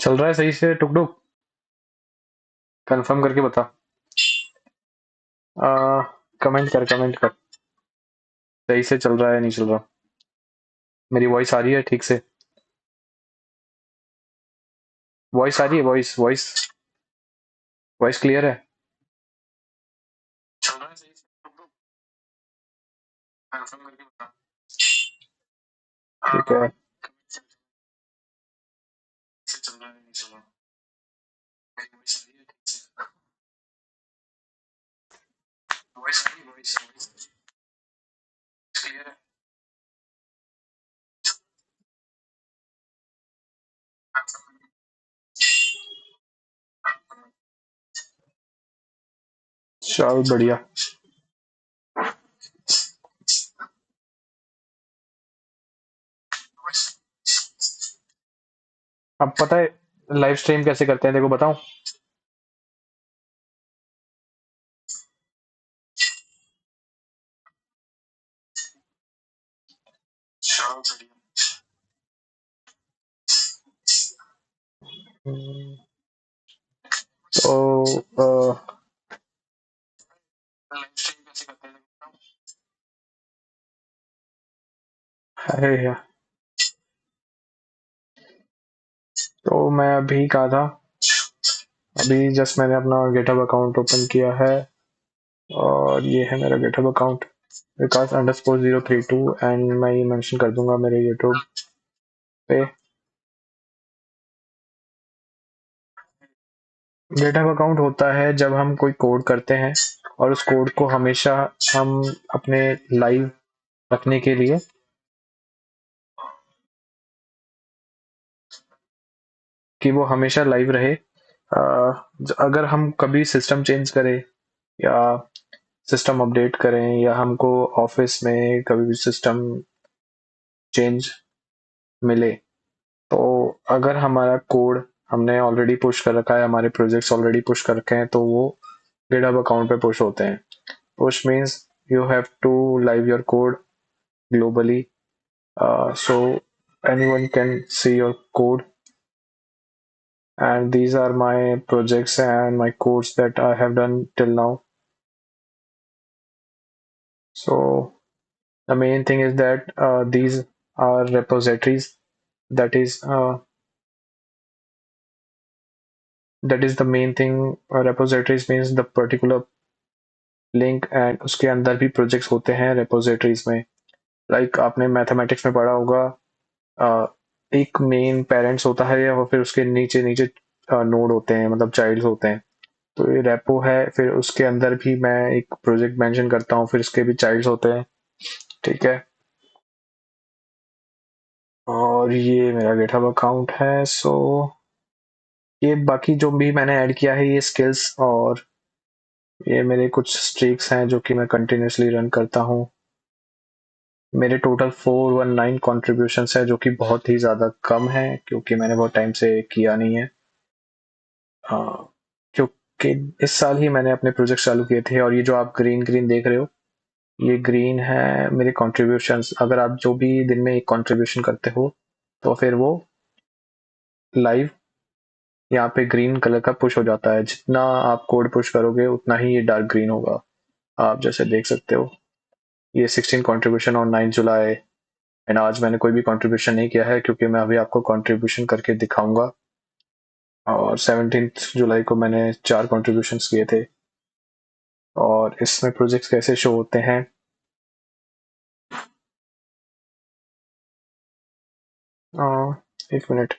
चल रहा है सही से टुकड़ुक। कंफर्म करके बता। कमेंट कर। सही से चल रहा है नहीं चल रहा। मेरी वॉइस आ रही है ठीक से। वॉइस आ रही है। वॉइस वॉइस वॉइस क्लियर है। चल रहा है सही से टुकड़ुक। कंफर्म करके बता। ठीक है। से चल रहा है नहीं चल रहा। मेरी वॉइस आ रही है ठीक से। वॉइस आ रही है। वॉइस वॉइस क्लियर है। चल बढ़िया। अब पता है लाइव स्ट्रीम कैसे करते हैं, देखो बताऊं। चल बढ़िया। तो लाइव स्ट्रीम कैसे करते हैं देखो बताऊं। अरे यार, तो मैं अभी कहा था। अभी जस्ट मैंने अपना गेटअप अकाउंट ओपन किया है और ये है मेरा getup account, Vikas underscore 032, and मैं ये मेंशन कर दूंगा मेरे यूट्यूब पे। गेटअप अकाउंट होता है जब हम कोई कोड करते हैं और उस कोड को हमेशा हम अपने लाइव रखने के लिए, कि वो हमेशा लाइव रहे। अगर हम कभी सिस्टम चेंज करें या सिस्टम अपडेट करें या हमको ऑफिस में कभी भी सिस्टम चेंज मिले, तो अगर हमारा कोड हमने ऑलरेडी पुश कर रखा है, हमारे प्रोजेक्ट्स ऑलरेडी पुश कर रखे हैं, तो वो गिटहब अकाउंट पे पुश होते हैं। Push means you have to live your code globally, so anyone can see your code, and these are my projects and my codes that I have done till now. So the main thing is that these are repositories. That is that is the main thing. Repositories means the particular link, and उसके अंदर भी projects होते हैं repositories में। Like आपने mathematics में पढ़ा होगा, एक मेन पेरेंट्स होता है या फिर उसके नीचे नीचे नोड होते हैं, मतलब चाइल्ड्स होते हैं। तो ये रेपो है, फिर उसके अंदर भी मैं एक प्रोजेक्ट मेंशन करता हूँ, फिर उसके भी चाइल्ड्स होते हैं। ठीक है। और ये मेरा गिटहब अकाउंट है। सो ये बाकी जो भी मैंने ऐड किया है, ये स्किल्स और ये मेरे कुछ स्ट्रीक्स हैं जो कि मैं कंटिन्यूसली रन करता हूँ। मेरे टोटल 419 कॉन्ट्रीब्यूशन है, जो कि बहुत ही ज़्यादा कम है क्योंकि मैंने बहुत टाइम से किया नहीं है। क्योंकि इस साल ही मैंने अपने प्रोजेक्ट चालू किए थे। और ये जो आप ग्रीन ग्रीन देख रहे हो, ये ग्रीन है मेरे कॉन्ट्रीब्यूशंस। अगर आप जो भी दिन में एक कॉन्ट्रीब्यूशन करते हो, तो फिर वो लाइव यहाँ पे ग्रीन कलर का पुश हो जाता है। जितना आप कोड पुश करोगे उतना ही ये डार्क ग्रीन होगा। आप जैसे देख सकते हो, ये 16 कॉन्ट्रीब्यूशन ऑन 9 जुलाई। एंड आज मैंने कोई भी कॉन्ट्रीब्यूशन नहीं किया है क्योंकि मैं अभी आपको कॉन्ट्रीब्यूशन करके दिखाऊंगा। और 17 जुलाई को मैंने 4 कॉन्ट्रीब्यूशन किए थे। और इसमें प्रोजेक्ट्स कैसे शो होते हैं, एक मिनट।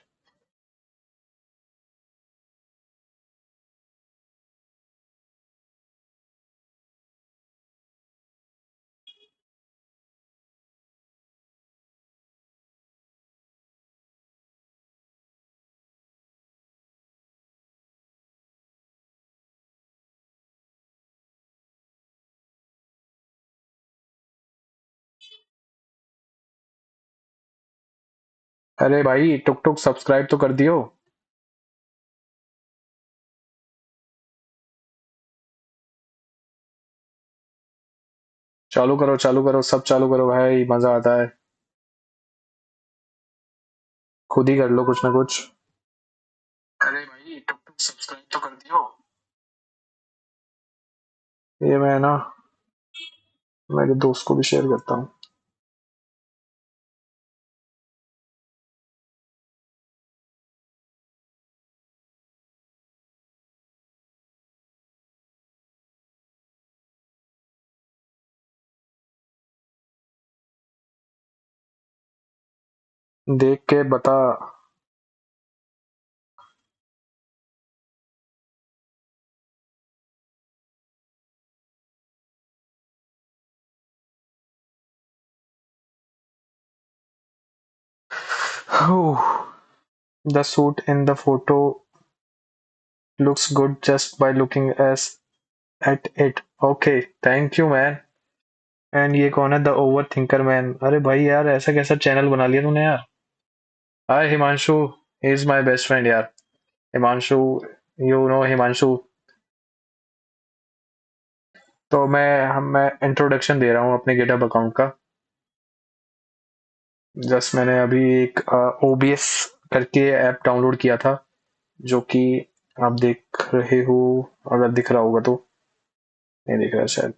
अरे भाई टुक टुक सब्सक्राइब तो कर दियो। चालू करो सब चालू करो भाई, मजा आता है। खुद ही कर लो कुछ ना कुछ। अरे भाई तुम सब्सक्राइब तो कर दियो। ये मैं ना मेरे दोस्त को भी शेयर करता हूँ। देख के बता। The suit in the photo looks good just by looking as at it. Okay, thank you man. And ये कौन है? The over thinker man. अरे भाई यार ऐसा कैसा चैनल बना लिया तूने यार। Hi Himanshu, is my best friend यार। Himanshu, you know Himanshu. तो मैं इंट्रोडक्शन दे रहा हूँ अपने गिटहब अकाउंट का। जस्ट मैंने अभी एक ओबीएस करके ऐप डाउनलोड किया था, जो कि आप देख रहे हो, अगर दिख रहा होगा तो। नहीं दिख रहा शायद।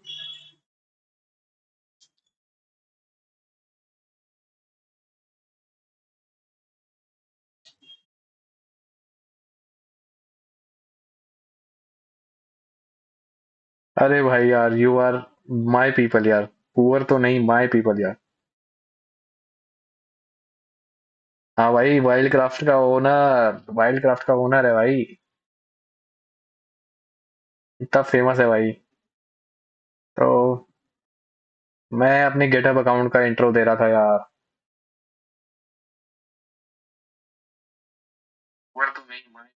अरे भाई यार, यू आर माई पीपल यार। पुअर तो नहीं, माई पीपल यार। हाँ भाई, वाइल्ड क्राफ्ट का ओनर है भाई। इतना फेमस है भाई। तो मैं अपने गेटअप अकाउंट का इंट्रो दे रहा था यार। पुअर तो नहीं, माई।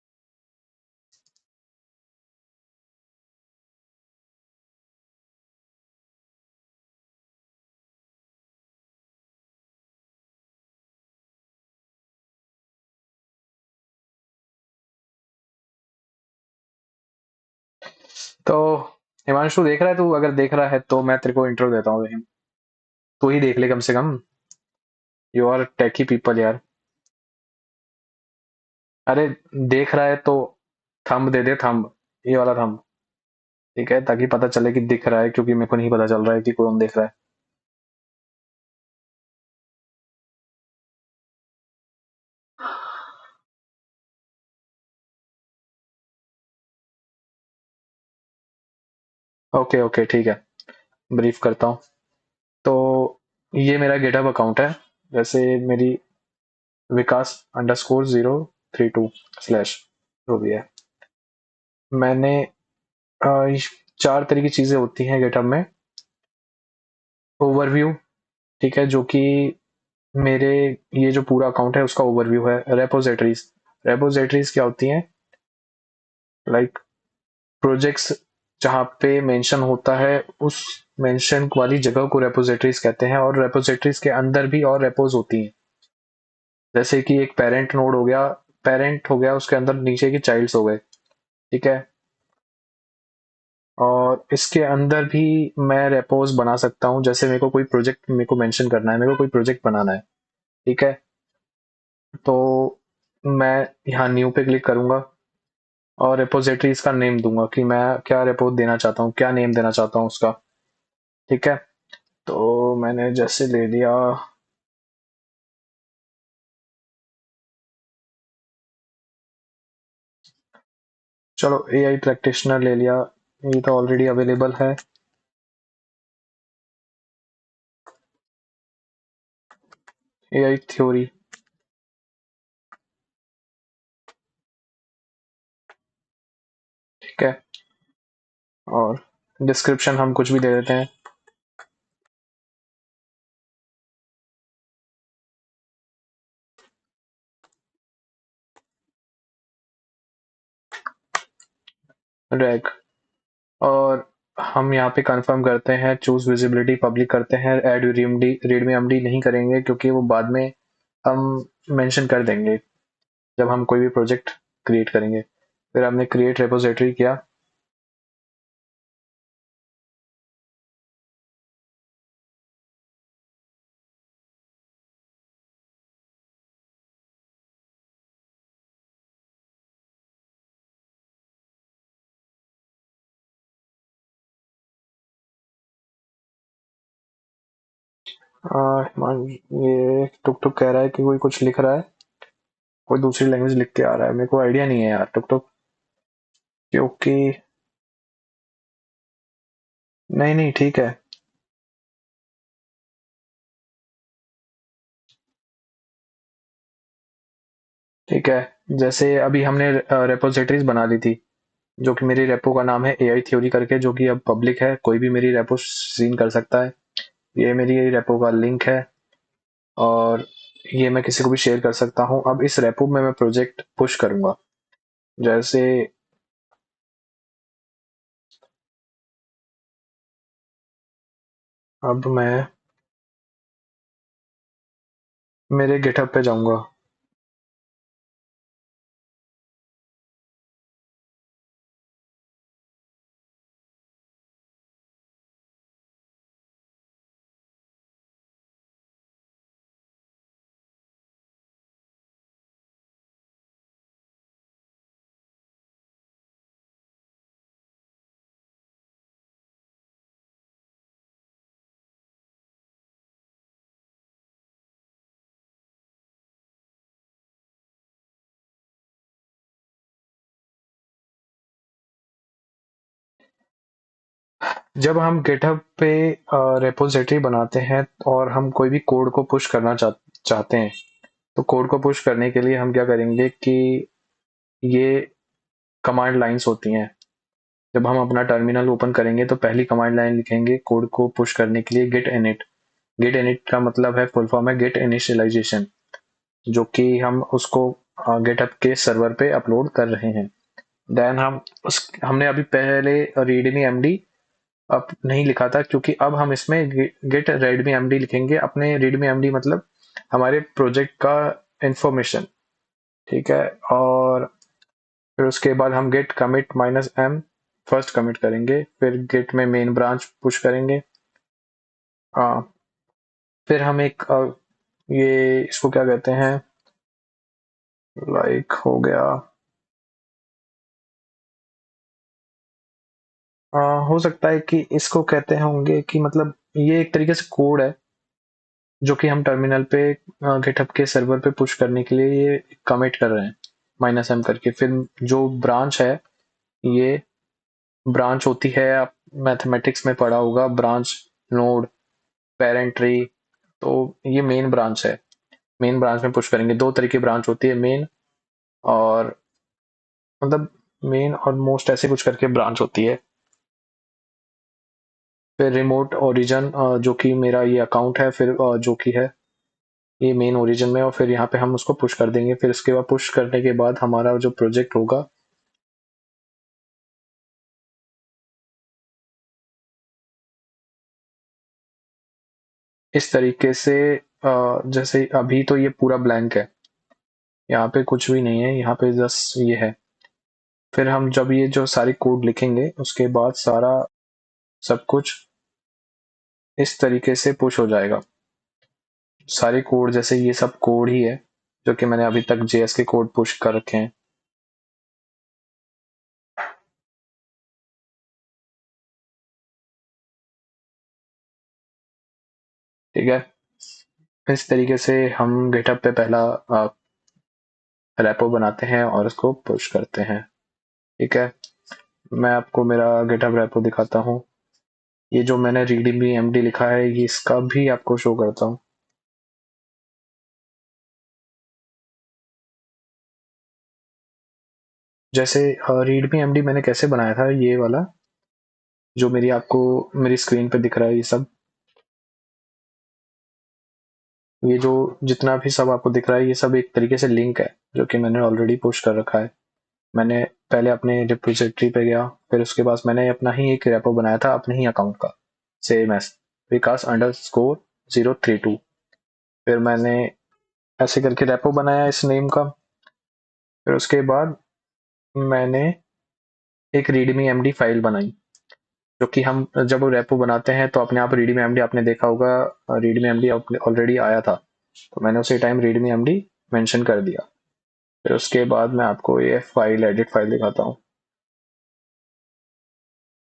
तो हिमांशु देख रहा है तू? अगर देख रहा है तो मैं तेरे को इंट्रो देता हूँ। तू ही देख ले कम से कम। यू आर टेकी पीपल यार। अरे देख रहा है तो थंब दे दे, थंब। ये वाला थंब। ठीक है, ताकि पता चले कि दिख रहा है, क्योंकि मेरे को नहीं पता चल रहा है कि कौन देख रहा है। ओके ओके ठीक है, ब्रीफ करता हूँ। तो ये मेरा गिटहब अकाउंट है। जैसे मेरी विकास अंडरस्कोर 032 स्लैश जो भी है। मैंने चार तरह की चीजें होती हैं गिटहब में। ओवरव्यू, ठीक है, जो कि मेरे ये जो पूरा अकाउंट है उसका ओवरव्यू है। रेपोजिटरीज, रेपोजिटरीज क्या होती हैं? लाइक प्रोजेक्ट्स जहाँ पे मेंशन होता है, उस मेंशन वाली जगह को रेपोजिटरीज कहते हैं। और रेपोजिटरीज के अंदर भी और रेपोज होती हैं। जैसे कि एक पेरेंट नोड हो गया, पेरेंट हो गया, उसके अंदर नीचे के चाइल्ड्स हो गए। ठीक है। और इसके अंदर भी मैं रेपोज बना सकता हूँ। जैसे मेरे को मेंशन करना है, मेरे को कोई प्रोजेक्ट बनाना है। ठीक है। तो मैं यहाँ न्यू पे क्लिक करूंगा और रेपोजिटरीज का नेम दूंगा कि मैं क्या रेपो देना चाहता हूँ, क्या नेम देना चाहता हूँ उसका। ठीक है। तो मैंने जैसे ले लिया, चलो एआई प्रैक्टिशनर ले लिया। ये तो ऑलरेडी अवेलेबल है। AI theory. ठीक है। और डिस्क्रिप्शन हम कुछ भी दे देते हैं। रैग। और हम यहाँ पे कंफर्म करते हैं, चूज विजिबिलिटी पब्लिक करते हैं। एड रीडमी एमडी नहीं करेंगे, क्योंकि वो बाद में हम मेंशन कर देंगे जब हम कोई भी प्रोजेक्ट क्रिएट करेंगे। फिर हमने क्रिएट रेपोजिटरी किया। ये टुक टुक कह रहा है कि कोई कुछ लिख रहा है, कोई दूसरी लैंग्वेज लिख के आ रहा है, मेरे को आइडिया नहीं है यार टुक टुक, क्योंकि नहीं नहीं ठीक है। ठीक है, जैसे अभी हमने रेपोजिटरीज बना ली थी, जो कि मेरी रेपो का नाम है एआई थ्योरी करके, जो कि अब पब्लिक है, कोई भी मेरी रेपो सीन कर सकता है। ये मेरी रेपो का लिंक है और ये मैं किसी को भी शेयर कर सकता हूँ। अब इस रेपो में मैं प्रोजेक्ट पुश करूंगा। जैसे अब मैं मेरे गिटहब पे जाऊंगा। जब हम गिटहब पे रेपोजिटरी बनाते हैं और हम कोई भी कोड को पुश करना चाहते हैं, तो कोड को पुश करने के लिए हम क्या करेंगे कि ये कमांड लाइंस होती हैं। जब हम अपना टर्मिनल ओपन करेंगे तो पहली कमांड लाइन लिखेंगे कोड को पुश करने के लिए, गिट इनिट। गिट इनिट का मतलब है, फुल फॉर्म है गिट इनिशियलाइजेशन, जो कि हम उसको गिटहब के सर्वर पे अपलोड कर रहे हैं। देन हमने अभी पहले रीडमी एमडी अब नहीं लिखा था, क्योंकि अब हम इसमें गिट रेडमी एमडी लिखेंगे। अपने रीडमी एमडी मतलब हमारे प्रोजेक्ट का इंफॉर्मेशन। ठीक है, और फिर उसके बाद हम git commit minus M first commit करेंगे, फिर गेट में मेन ब्रांच पुश करेंगे। आ, फिर हम एक ये इसको क्या कहते हैं, लाइक हो गया, हो सकता है कि इसको कहते होंगे कि मतलब ये एक तरीके से कोड है जो कि हम टर्मिनल पे गिटहब के सर्वर पे पुश करने के लिए ये कमिट कर रहे हैं माइनस एम करके। फिर जो ब्रांच है, ये ब्रांच होती है, आप मैथमेटिक्स में पढ़ा होगा, ब्रांच, नोड, पेरेंट ट्री। तो ये मेन ब्रांच है, मेन ब्रांच में पुश करेंगे। दो तरीके की ब्रांच होती है, मेन और मतलब मेन और मोस्ट ऐसे कुछ करके ब्रांच होती है। फिर रिमोट ओरिजिन, जो कि मेरा ये अकाउंट है, फिर जो कि है ये मेन ओरिजिन में, और फिर यहाँ पे हम उसको पुश कर देंगे। फिर उसके बाद पुश करने के बाद हमारा जो प्रोजेक्ट होगा, इस तरीके से जैसे अभी तो ये पूरा ब्लैंक है, यहाँ पे कुछ भी नहीं है, यहाँ पे जस्ट ये है। फिर हम जब ये जो सारी कोड लिखेंगे उसके बाद सारा सब कुछ इस तरीके से पुश हो जाएगा। सारे कोड, जैसे ये सब कोड ही है जो कि मैंने अभी तक जेएस के कोड पुश कर रखे हैं। ठीक है, इस तरीके से हम गिटहब पे पहला रेपो बनाते हैं और इसको पुश करते हैं। ठीक है, मैं आपको मेरा गिटहब रेपो दिखाता हूँ। ये जो मैंने रीडमी एमडी लिखा है, ये इसका भी आपको शो करता हूँ। जैसे रीडमी एमडी मैंने कैसे बनाया था, ये वाला जो मेरी आपको मेरी स्क्रीन पे दिख रहा है, ये सब, ये जो जितना भी सब आपको दिख रहा है, ये सब एक तरीके से लिंक है जो कि मैंने ऑलरेडी पुश कर रखा है। मैंने पहले अपने रिपोजिटरी पे गया, फिर उसके बाद मैंने अपना ही एक रेपो बनाया था अपने ही अकाउंट का, सेम एस विकास अंडर स्कोर 032। फिर मैंने ऐसे करके रेपो बनाया इस नेम का। फिर उसके बाद मैंने एक रीडमी एमडी फाइल बनाई, जो कि हम जब रेपो बनाते हैं तो अपने आप रीडमी एमडी, आपने देखा होगा रीडमी एमडी ऑलरेडी आया था, तो मैंने उसी टाइम रीडमी एमडी मेंशन कर दिया। फिर उसके बाद मैं आपको ये फाइल, एडिट फाइल दिखाता हूँ।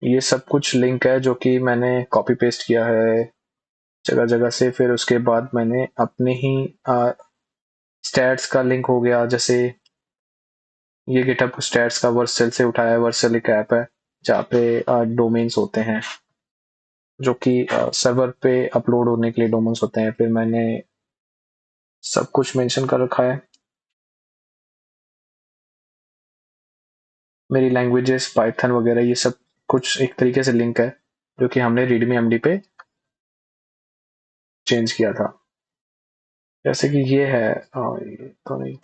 ये सब कुछ लिंक है जो कि मैंने कॉपी पेस्ट किया है जगह जगह से। फिर उसके बाद मैंने अपने ही स्टैट्स का लिंक हो गया, जैसे ये गिटहब स्टैट्स का वर्सेल से उठाया है। वर्सेल एक ऐप है जहाँ पे डोमेन्स होते हैं जो कि सर्वर पे अपलोड होने के लिए डोमेन्स होते हैं। फिर मैंने सब कुछ मेंशन कर रखा है। मेरी लैंग्वेजेस पाइथन वगैरह ये सब कुछ एक तरीके से लिंक है जो कि हमने रीडमी एमडी पे चेंज किया था। जैसे कि ये है, ये तो नहीं,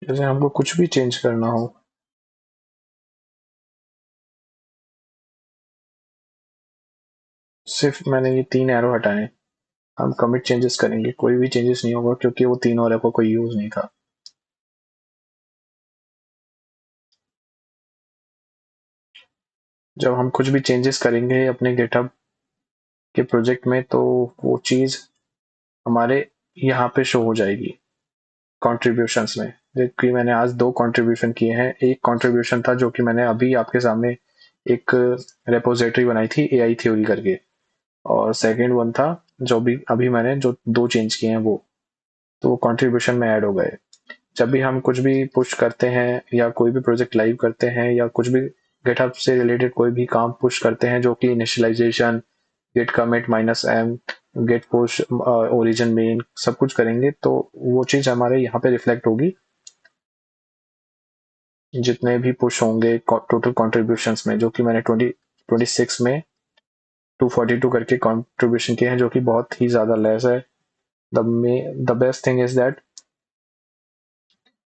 जैसे हमको कुछ भी चेंज करना हो, सिर्फ मैंने ये 3 एरो हटाए। हम कमिट चेंजेस करेंगे, कोई भी चेंजेस नहीं होगा क्योंकि वो 3 एरो को कोई यूज नहीं था। जब हम कुछ भी चेंजेस करेंगे अपने गिटहब के प्रोजेक्ट में तो वो चीज हमारे यहाँ पे शो हो जाएगी कंट्रीब्यूशंस में। जबकि मैंने आज 2 कंट्रीब्यूशन किए हैं। एक कंट्रीब्यूशन था जो कि मैंने अभी आपके सामने एक रेपोजिटरी बनाई थी एआई थ्योरी करके, और सेकंड वन था जो भी अभी मैंने जो 2 चेंज किए हैं वो, तो वो कंट्रीब्यूशन में ऐड हो गए। जब भी हम कुछ भी पुश करते हैं या कोई भी प्रोजेक्ट लाइव करते हैं या कुछ भी गिटहब से रिलेटेड कोई भी काम पुश करते हैं जो कि initialization, git commit -m, git push, origin main सब कुछ करेंगे तो वो चीज हमारे यहाँ पे रिफ्लेक्ट होगी। जितने भी पुश होंगे टोटल कॉन्ट्रीब्यूशंस में, जो कि मैंने 2026 में 242 करके कॉन्ट्रीब्यूशन किए हैं, जो कि बहुत ही ज्यादा लेस है। The best thing is that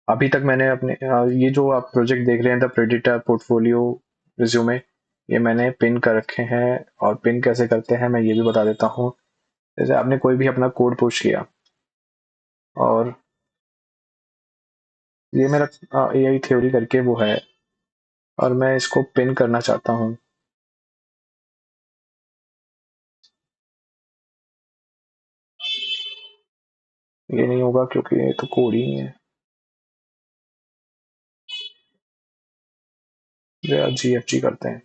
अभी तक मैंने अपने ये जो आप प्रोजेक्ट देख रहे हैं द प्रेडिटर पोर्टफोलियो रिज्यूमे, ये मैंने पिन कर रखे हैं। और पिन कैसे करते हैं मैं ये भी बता देता हूँ। जैसे आपने कोई भी अपना कोड पुश किया और ये मेरा एआई थ्योरी करके वो है, और मैं इसको पिन करना चाहता हूँ। ये नहीं होगा क्योंकि ये तो कोड ही नहीं है। जीएफजी करते हैं।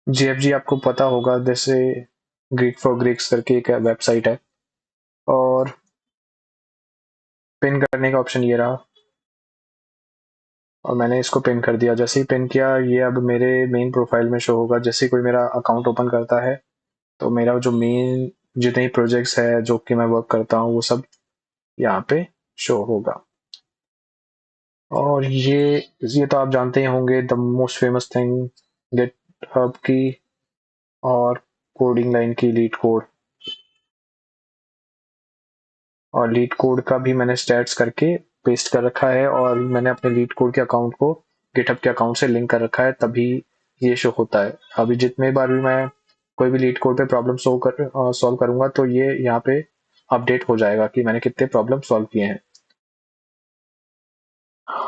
जीएफजी आपको पता होगा, जैसे ग्रीक फॉर ग्रीक्स करके एक वेबसाइट है, और पिन करने का ऑप्शन ये रहा, और मैंने इसको पिन कर दिया। जैसे ही पिन किया ये अब मेरे मेन प्रोफाइल में शो होगा। जैसे ही कोई मेरा अकाउंट ओपन करता है तो मेरा जो मेन जितने प्रोजेक्ट्स है जो कि मैं वर्क करता हूँ वो सब यहाँ पे शो होगा। और ये तो आप जानते ही होंगे, the most famous thing GitHub की और कोडिंग लाइन की लीड कोड। और लीड कोड का भी मैंने स्टैट्स करके पेस्ट कर रखा है, और मैंने अपने लीड कोड के अकाउंट को गिटहब के अकाउंट से लिंक कर रखा है, तभी ये शो होता है। अभी जितने बार भी मैं कोई भी लीड कोड पे प्रॉब्लम सॉल्व करूंगा तो ये यहाँ पे अपडेट हो जाएगा कि मैंने कितने प्रॉब्लम सॉल्व किए हैं।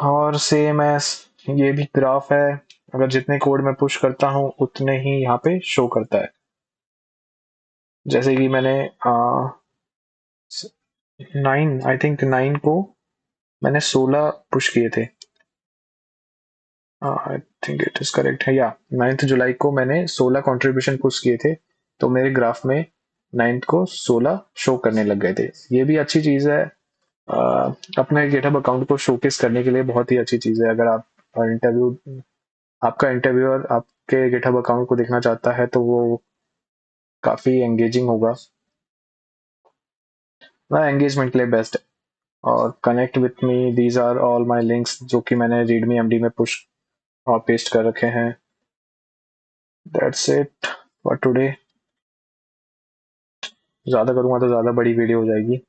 और सेम एस ये भी ग्राफ है, अगर जितने कोड मैं पुश करता हूँ उतने ही यहाँ पे शो करता है। जैसे कि मैंने 9 आई थिंक 9 को मैंने 16 पुश किए थे। I think it is correct है, या 9 जुलाई को मैंने 16 कंट्रीब्यूशन पुश किए थे, तो मेरे ग्राफ में 9 को 16 शो करने लग गए थे। ये भी अच्छी चीज है, अपने गिटहब अकाउंट को शोकेस करने के लिए बहुत ही अच्छी चीज है। अगर आप इंटरव्यू आपका इंटरव्यूअर आपके गिटहब अकाउंट को देखना चाहता है तो वो काफी एंगेजिंग होगा। वह एंगेजमेंट के लिए बेस्ट है। और connect with me, these are all my links जो कि मैंने रीडमी एमडी में पुश और पेस्ट कर रखे हैं। That's it for today. ज्यादा करूंगा तो ज्यादा बड़ी वीडियो हो जाएगी।